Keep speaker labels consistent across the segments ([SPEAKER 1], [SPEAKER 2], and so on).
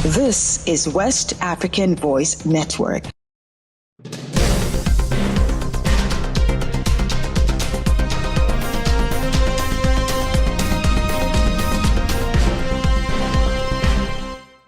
[SPEAKER 1] This is West African Voice Network.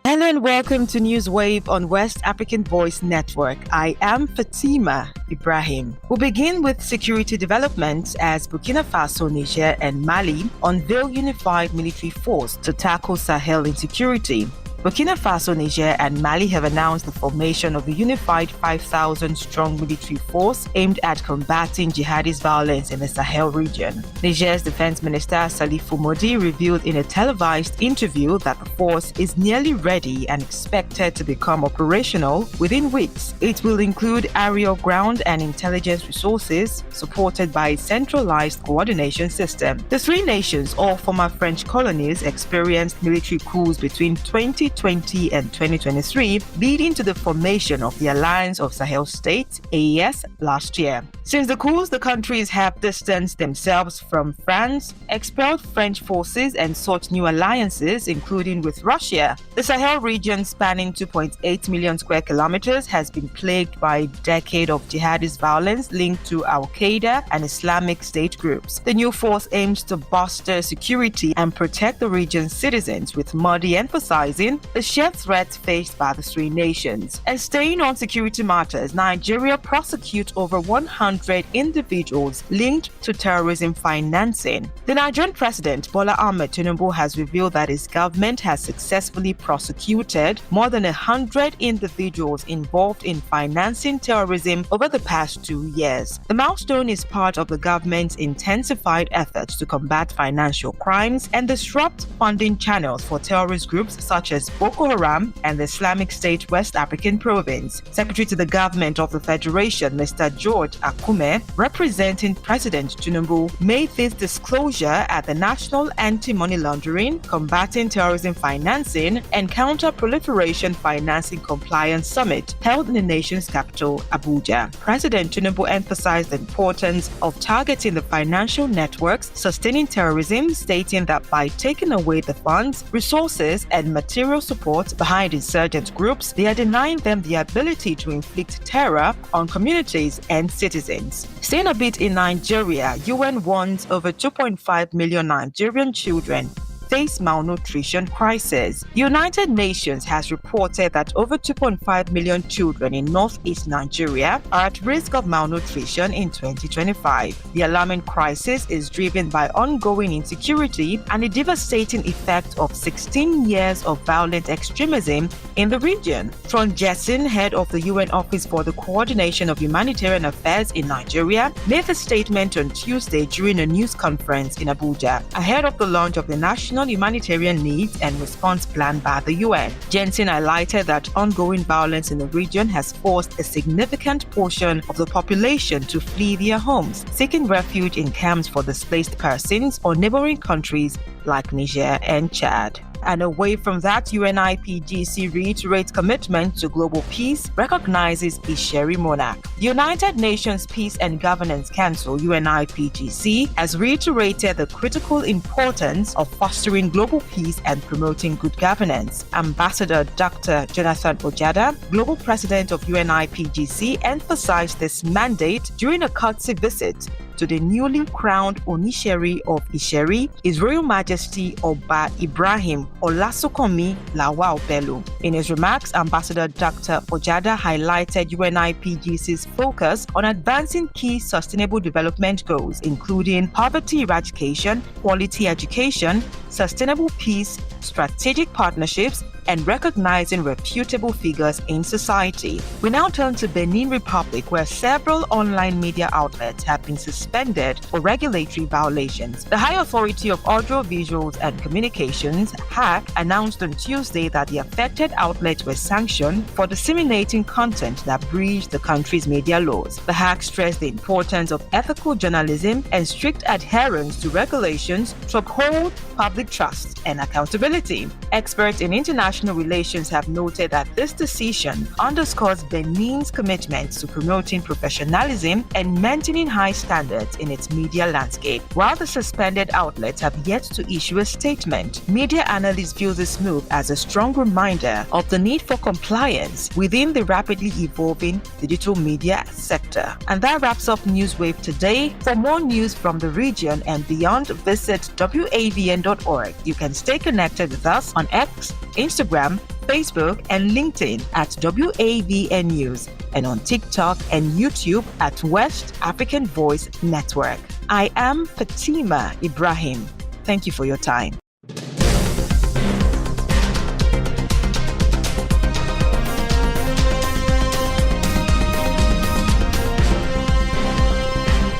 [SPEAKER 2] Hello and welcome to Newswave on West African Voice Network. I am Fatima Ibrahim. We'll begin with security developments as Burkina Faso, Niger and Mali unveil unified military force to tackle Sahel insecurity. Burkina Faso, Niger and Mali have announced the formation of a unified 5,000-strong military force aimed at combating jihadist violence in the Sahel region. Niger's Defense Minister Salifou Modi revealed in a televised interview that the force is nearly ready and expected to become operational within weeks. It will include aerial, ground and intelligence resources supported by a centralized coordination system. The three nations, all former French colonies, experienced military coups between 2020 and 2023, leading to the formation of the Alliance of Sahel States, AES, last year. Since the coups, the countries have distanced themselves from France, expelled French forces, and sought new alliances, including with Russia. The Sahel region, spanning 2.8 million square kilometers, has been plagued by a decade of jihadist violence linked to Al-Qaeda and Islamic State groups. The new force aims to bolster security and protect the region's citizens, with Modi emphasizing the shared threats faced by the three nations. And staying on security matters, Nigeria prosecute over 100 individuals linked to terrorism financing. The Nigerian president, Bola Ahmed Tinubu, has revealed that his government has successfully prosecuted more than 100 individuals involved in financing terrorism over the past 2 years. The milestone is part of the government's intensified efforts to combat financial crimes and disrupt funding channels for terrorist groups such as Boko Haram and the Islamic State West African Province. Secretary to the Government of the Federation, Mr. George Akume, representing President Tinubu, made this disclosure at the National Anti-Money Laundering, Combating Terrorism Financing and Counter-Proliferation Financing Compliance Summit held in the nation's capital, Abuja. President Tinubu emphasized the importance of targeting the financial networks sustaining terrorism, stating that by taking away the funds, resources and material support behind insurgent groups, they are denying them the ability to inflict terror on communities and citizens. Staying a bit in Nigeria, UN warns over 2.5 million Nigerian children face malnutrition crisis. The United Nations has reported that over 2.5 million children in northeast Nigeria are at risk of malnutrition in 2025. The alarming crisis is driven by ongoing insecurity and the devastating effect of 16 years of violent extremism in the region. Trond Jessen, head of the UN Office for the Coordination of Humanitarian Affairs in Nigeria, made a statement on Tuesday during a news conference in Abuja ahead of the launch of the National Humanitarian Needs and Response Plan by the UN. Jensen highlighted that ongoing violence in the region has forced a significant portion of the population to flee their homes, seeking refuge in camps for displaced persons or neighboring countries like Niger and Chad. And away from that, UNIPGC reiterates commitment to global peace, recognizes Isheri Monarch. The United Nations Peace and Governance Council, UNIPGC, has reiterated the critical importance of fostering global peace and promoting good governance. Ambassador Dr. Jonathan Ojada, Global President of UNIPGC, emphasized this mandate during a courtesy visit to the newly crowned Onisheri of Isheri, His Royal Majesty Oba Ibrahim Olasokomi Lawal Bello. In his remarks, Ambassador Dr. Ojada highlighted UNIPGC's focus on advancing key sustainable development goals, including poverty eradication, quality education, sustainable peace, strategic partnerships, and recognizing reputable figures in society. We now turn to Benin Republic, where several online media outlets have been suspended for regulatory violations. The High Authority of Audiovisuals and Communications, HAC, announced on Tuesday that the affected outlets were sanctioned for disseminating content that breached the country's media laws. The HAC stressed the importance of ethical journalism and strict adherence to regulations to uphold public trust and accountability. accountability. Experts in international relations have noted that this decision underscores Benin's commitment to promoting professionalism and maintaining high standards in its media landscape. While the suspended outlets have yet to issue a statement, media analysts view this move as a strong reminder of the need for compliance within the rapidly evolving digital media sector. And that wraps up Newswave today. For more news from the region and beyond, visit wavn.org. You can stay connected with us on X, Instagram, Facebook, and LinkedIn at WAVN News, and on TikTok and YouTube at West African Voice Network. I am Fatima Ibrahim. Thank you for your time.